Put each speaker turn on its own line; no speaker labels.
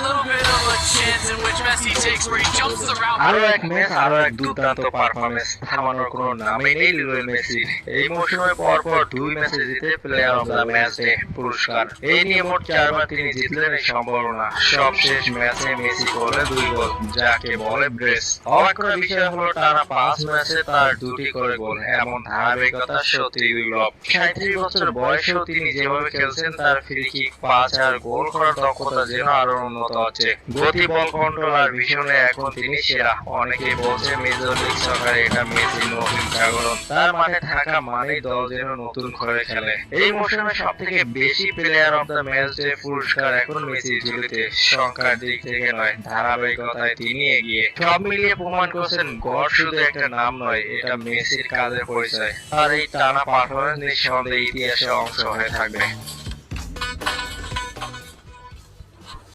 little bit of a chance in which Messi takes where he jumps the route.
আরো এক match, আরো এক দুর্দান্ত পারফরমেন্স, থামানোর কোনো নামই নেই লিওনেল মেসির। এই মৌসুমে পরপর 2 ম্যাচে জিতে player of the match day পুরস্কার। এই নিয়ে মোট 4বার তিনি জিতলেন এই সম্ভাবনা। সবশেষ ম্যাচে মেসি করলেন 2 গোল, যাকে বলে ব্রেস। অবাক করার বিষয় হলো টানা 5 ম্যাচে তার 2টি করে গোল। এমন ধারাবাহিকতা সত্যি দুর্লভ। 37 বছর বয়সেও তিনি যেভাবে খেলছেন, তার ফ্রি কিক, পাস আর গোল করার দক্ষতা যেন আরো উন্নত হচ্ছে। গতি, বল কন্ট্রোল আর ভিশনে এখন তিনি সেরা। অনেকেই বলছে মেজর লিগ সকারে এটা মেসির নতুন জাগরণ। তার মাঠে থাকা মানেই দল যেন নতুন করে খেলে। এই মৌসুমে সবথেকে বেশি player of the match day পুরস্কার এখন মেসির ঝুলিতে। সংখ্যার দিক থেকে নয়, ধারাবাহিকতায় তিনি এগিয়ে। সব মিলিয়ে প্রমাণ করছেন গড শুধু একটা নাম নয়, এটা মেসির কাজের পরিচয়। আর এই টানা পারফরমেন্স নিঃসন্দেহে ইতিহাসের অংশ হয়ে থাকবে।